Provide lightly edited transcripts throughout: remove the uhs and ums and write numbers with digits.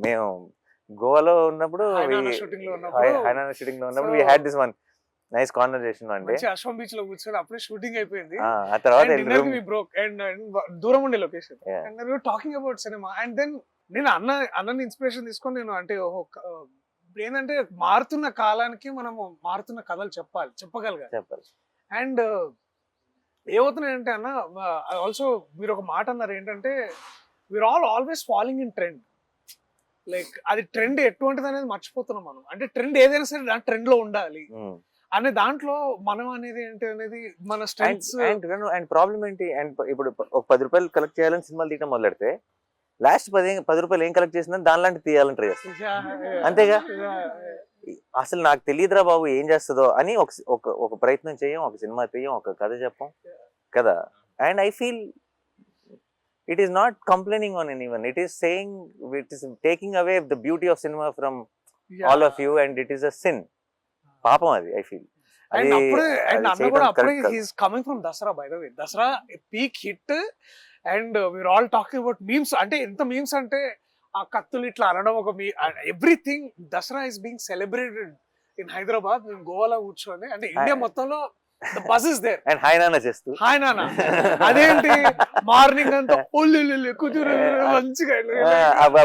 మేము గోవాలో ఉన్నప్పుడు షూటింగ్ లో ఉన్నప్పుడు హైనానా షూటింగ్ లో ఉన్నప్పుడు we had this one nice conversation అండి. అశ్వం బీచ్ లో కూర్చొని అప్పుడే షూటింగ్ అయిపోయింది. ఆ తర్వాత బ్రోక్ అండ్ దూరం ఉండే location and talking about cinema and then నేను అన్నని ఇన్స్పిరేషన్ తీసుకొని నేను అంటే ఏంటంటే మారుతున్న కాలానికి మనము మారుతున్న కథలు చెప్పగలగాలి. అండ్ ఏమవుతున్నాయంటే అన్న ఆల్సో మీరు ఒక మాట అన్నారు ఏంటంటే we are always following in trend. Like అది ట్రెండ్ ఎటువంటిది అనేది మర్చిపోతున్నాం మనం. అంటే ట్రెండ్ ఏదైనా సరే దాని ట్రెండ్ లో ఉండాలి అనే దాంట్లో మనం అనేది ఏంటి అనేది మన స్ట్రెంగ్స్. అండ్ ప్రాబ్లం ఏంటి, అండ్ ఇప్పుడు ఒక 10 రూపాయలు కలెక్ట్ చేయాలని సినిమాలు తీయడం మొదలెడితే లాస్ట్ 10 రూపాయలు ఏం కలెక్ట్ చేసిందని దానిలాంటి తీయాలని ట్రై చేస్తాం. అంతేగా, అసలు నాకు తెలియదురా బాబు ఏం చేస్తుందో అని ఒక ప్రయత్నం చేయం, ఒక సినిమా తీయం, ఒక కథ చెప్పం కదా. And I feel it is not complaining on anyone, it is saying, it is taking away the beauty of cinema from all of you, and it is a sin. పాపం అది ఐ ఫీల్. అండ్ అన్న కూడా అప్పుడే he's coming from Dasara. By the way Dasara peak hit and we are all talking about memes. అంటే ఎంత memes అంటే ఆ కత్తులు ఇట్లా అనడం ఒక everything. Dasara is being celebrated in Hyderabad. మేము గోవాలో కూర్చొని అంటే ఇండియా మొత్తంలో the buzz is there. And hi nana చేస్తూ హాయ్ నాన్న అదేంటి మార్నింగ్ అంతా ఒళ్ళు కుదురు మంచిగా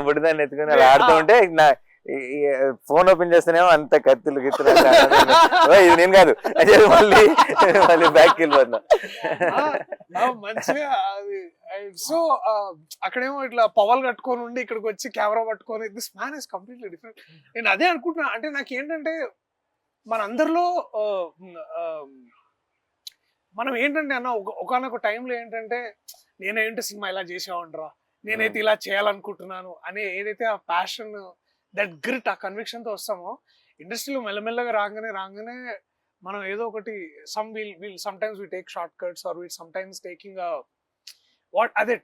బుడిదాన్ని ఎత్తుకుని అలా ఆడుతూ ఉంటే ఫోన్ ఓపెన్ చేస్తేనేమో అంత కత్తులు గిత్తులు ఇది నేను కాదు మళ్ళీ బ్యాక్ వెళ్ళిపోతున్నా మంచిగా. సో అక్కడేమో ఇట్లా పవల్ కట్టుకొని ఉండి ఇక్కడికి వచ్చి కెమెరా పట్టుకొని this man is completely different. నేను అదే అనుకుంటున్నా. అంటే నాకేంటంటే మనందరిలో మనం ఏంటంటే అన్న ఒకనొక టైంలో ఏంటంటే నేనేంటి సినిమా ఇలా చేసేవాడిరా, నేనైతే ఇలా చేయాలనుకుంటున్నాను అనే ఏదైతే ఆ ప్యాషన్, దట్ గ్రిట్, ఆ కన్విక్షన్తో వస్తామో ఇండస్ట్రీలో మెల్లమెల్లగా రాగానే మనం ఏదో ఒకటి sometimes we take shortcuts or we sometimes taking అదే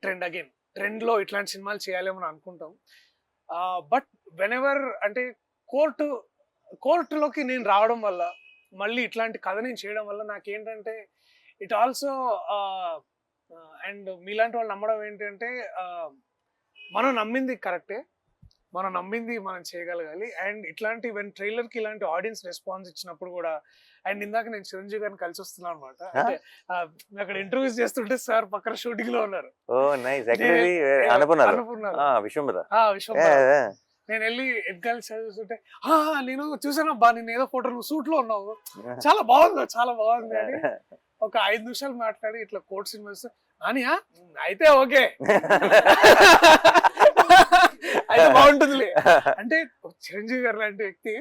ట్రెండ్లో ఇట్లాంటి సినిమాలు చేయాలేమని అనుకుంటాం. బట్ వెన్ ఎవర్ అంటే కోర్టులోకి నేను రావడం వల్ల మళ్ళీ ఇట్లాంటి కథ నేను చేయడం వల్ల నాకేంటంటే ఇట్ ఆల్సో అండ్ మీలాంటి వాళ్ళు నమ్మడం ఏంటంటే మనం నమ్మింది కరెక్టే, మనం నమ్మింది మనం చేయగలగాలి. అండ్ ఇట్లాంటి ట్రైలర్కి ఇలాంటి ఆడియన్స్ రెస్పాన్స్ ఇచ్చినప్పుడు కూడా, అండ్ ఇందాక నేను చిరంజీవి గారిని కలిసి వస్తున్నాను అనమాట. అంటే అక్కడ ఇంటర్వ్యూస్ చేస్తుంటే సార్ పక్కన షూటింగ్ లో ఉన్నారు. నేను వెళ్ళి ఎగ్గాలి చదువుతుంటే నేను చూసాను అబ్బా నేను ఏదో ఫోటో నువ్వు సూట్ లో ఉన్నావు, చాలా బాగుంది అని ఒక 5 నిమిషాలు మాట్లాడి ఇట్లా కోర్ట్ సినిమా అనియా అయితే ఓకే అయితే బాగుంటుందిలే అంటే చిరంజీవి గారు లాంటి వ్యక్తి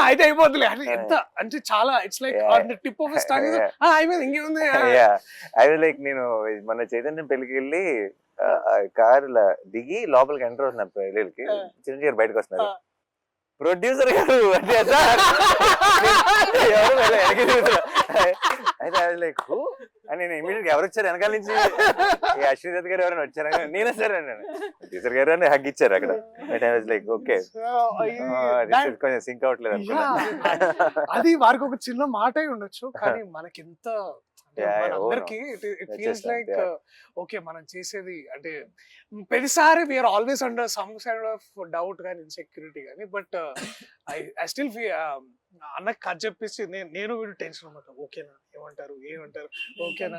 అయితే అయిపోతులే అని ఎంత అంటే చాలా it's like tip of star అయిపోయింది ఇంకేముంది. అది లైక్ నేను మన చైతన్యం పెళ్లికి వెళ్ళి కార్ దిగి లోపలికి ఎంటర్ అవుతున్నారు పెళ్ళికి, చిరంజీవి గారు బయటకు వస్తున్నారు, ప్రొడ్యూసర్ గారు అంటే అయితే అది లైక్ అని నేను ఇమీడియట్ ఎవరు వచ్చారు వెనకాల నుంచి, అశ్విని దత్ గారు ఎవరైనా వచ్చారా, నేనే సార్ అన్నాను. ప్రొడ్యూసర్ గారు అని హగ్ ఇచ్చారు అక్కడ. లైక్ ఓకే కొంచెం సింక్ అవట్లేదు అనుకున్నా. అది వారికి ఒక చిన్న మాట ఉండొచ్చు కానీ మనకి ఎంత అందరికి ఇట్ ఫీల్స్ లైక్ ఓకే మనం చేసేది అంటే ప్రతిసారి we are always under some side of doubt కానీ ఇన్సెక్యూరిటీ కానీ. బట్ ఐ స్టిల్ ఫీల్ అన్నకి కథ చెప్పేసి నేను వీడు టెన్షన్ అనమాట. ఓకేనా ఏమంటారు ఓకేనా